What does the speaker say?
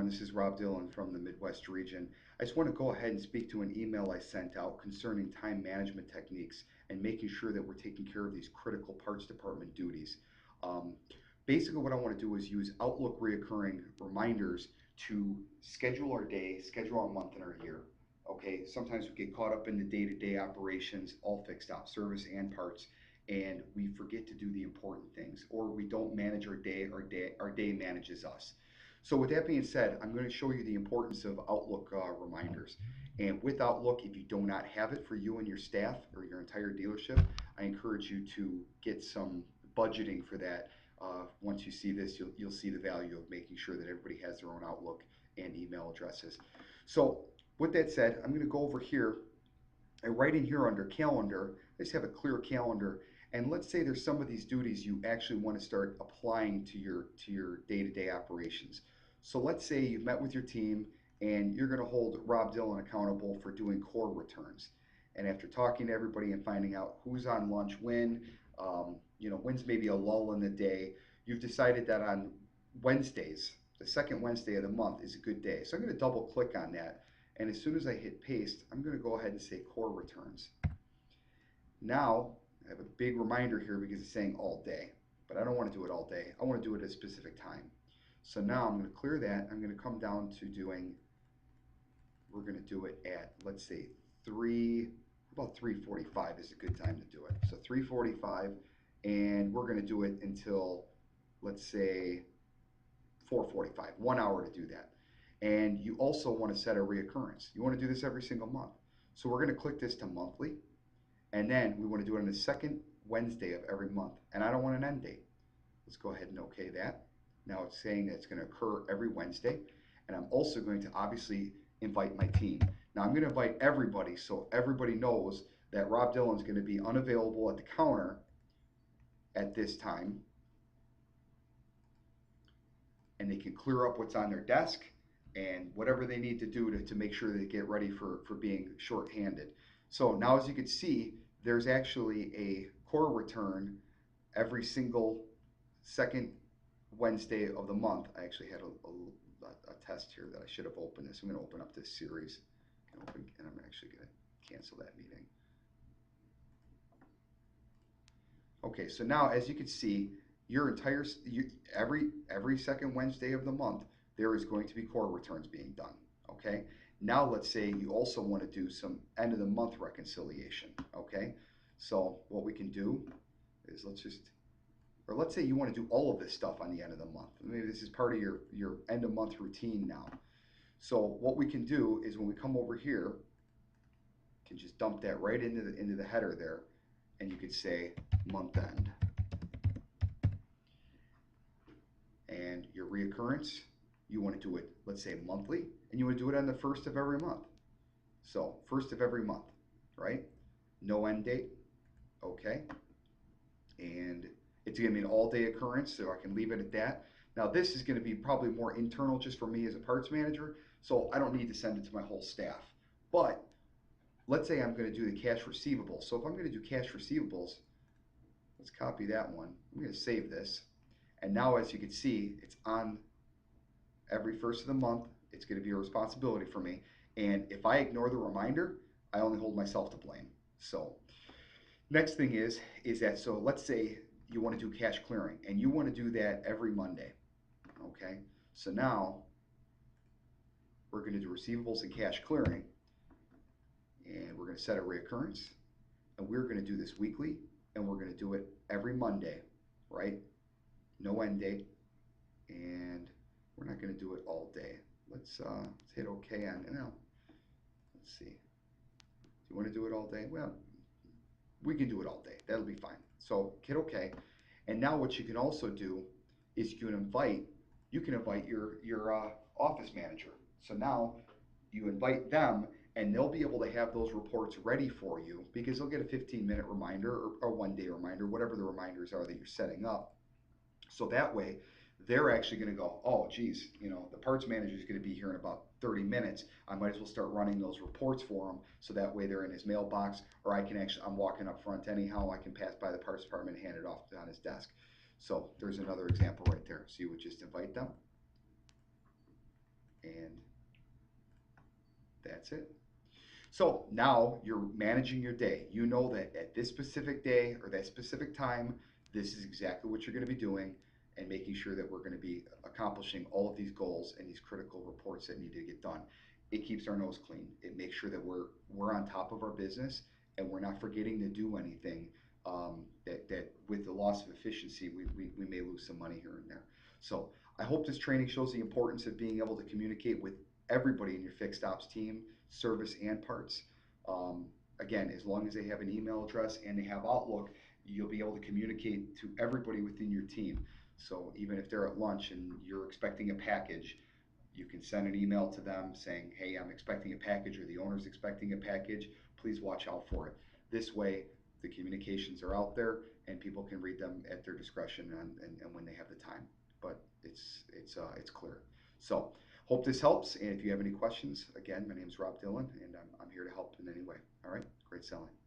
This is Rob Dillon from the Midwest region. I just want to go ahead and speak to an email I sent out concerning time management techniques and making sure that we're taking care of these critical parts department duties. Um, Basically, what I want to do is use Outlook reoccurring reminders to schedule our day, schedule our month and our year. Okay, sometimes we get caught up in the day-to-day operations, all fixed out, service and parts, and we forget to do the important things, or we don't manage our day manages us. So with that being said, I'm going to show you the importance of Outlook reminders. And with Outlook, if you do not have it for you and your staff or your entire dealership, I encourage you to get some budgeting for that. Once you see this, you'll see the value of making sure that everybody has their own Outlook and email addresses. So with that said, I'm going to go over here and right in here under calendar, I just have a clear calendar. And let's say there's some of these duties you actually want to start applying to your day-to-day operations. So let's say you've met with your team and you're going to hold Rob Dillon accountable for doing core returns. And after talking to everybody and finding out who's on lunch when, when's maybe a lull in the day, you've decided that on Wednesdays, the second Wednesday of the month is a good day. So I'm going to double click on that. And as soon as I hit paste, I'm going to go ahead and say core returns. Now, I have a big reminder here because it's saying all day, but I don't want to do it all day. I want to do it at a specific time. So now I'm going to clear that. I'm going to come down to we're going to do it at, let's say, about 3:45 is a good time to do it. So 3:45, and we're going to do it until, let's say, 4:45, 1 hour to do that. And you also want to set a reoccurrence. You want to do this every single month. So we're going to click this to monthly, and then we want to do it on the second Wednesday of every month. And I don't want an end date. Let's go ahead and okay that. Now it's saying that it's going to occur every Wednesday. And I'm also going to obviously invite my team. Now I'm going to invite everybody so everybody knows that Rob Dillon's going to be unavailable at the counter at this time. And they can clear up what's on their desk and whatever they need to do to make sure they get ready for being short-handed. So now as you can see, there's actually a core return every single second Wednesday of the month. I actually had a test here that I should have opened this. I'm going to open up this series and I'm actually going to cancel that meeting. Okay, so now as you can see, every second Wednesday of the month, there is going to be core returns being done. Okay, now let's say you also want to do some end of the month reconciliation. Okay, so what we can do is let's say you want to do all of this stuff on the end of the month. Maybe this is part of your end of month routine now. So what we can do is when we come over here, you can just dump that right into the header there, and you could say month end. And your reoccurrence, you want to do it, let's say monthly, and you want to do it on the first of every month. So first of every month, right? No end date, okay. And it's going to be an all-day occurrence, so I can leave it at that. Now this is going to be probably more internal just for me as a parts manager, so I don't need to send it to my whole staff. But let's say I'm going to do the cash receivables. So if I'm going to do cash receivables, let's copy that one. I'm going to save this. And now as you can see, it's on every first of the month. It's going to be a responsibility for me. And if I ignore the reminder, I only hold myself to blame. So next thing is that, so let's say you want to do cash clearing and you want to do that every Monday. Okay, so now we're going to do receivables and cash clearing, and we're going to set a reoccurrence, and we're going to do this weekly, and we're going to do it every Monday, right? No end date, and we're not going to do it all day. Let's hit OK on now. Let's see. Do you want to do it all day? Well, we can do it all day. That'll be fine. So hit OK, and now what you can also do is you can invite your office manager. So now you invite them, and they'll be able to have those reports ready for you because they'll get a 15-minute reminder or 1-day reminder, whatever the reminders are that you're setting up. So that way, they're actually going to go, oh, geez, the parts manager is going to be here in about 30 minutes. I might as well start running those reports for him, so that way they're in his mailbox, or I'm walking up front anyhow. I can pass by the parts department and hand it off on his desk. So there's another example right there. So you would just invite them, that's it. So now you're managing your day. You know that at this specific day or that specific time, this is exactly what you're going to be doing, and making sure that we're going to be accomplishing all of these goals and these critical reports that need to get done. It keeps our nose clean. It makes sure that we're on top of our business and we're not forgetting to do anything. That with the loss of efficiency, we may lose some money here and there. So I hope this training shows the importance of being able to communicate with everybody in your fixed ops team, service and parts. Um, Again, as long as they have an email address and they have Outlook, you'll be able to communicate to everybody within your team. So even if they're at lunch and you're expecting a package, you can send an email to them saying, hey, I'm expecting a package, or the owner's expecting a package. Please watch out for it. This way, the communications are out there and people can read them at their discretion and when they have the time. But it's clear. So hope this helps. And if you have any questions, again, my name is Rob Dillon, and I'm here to help in any way. All right, great selling.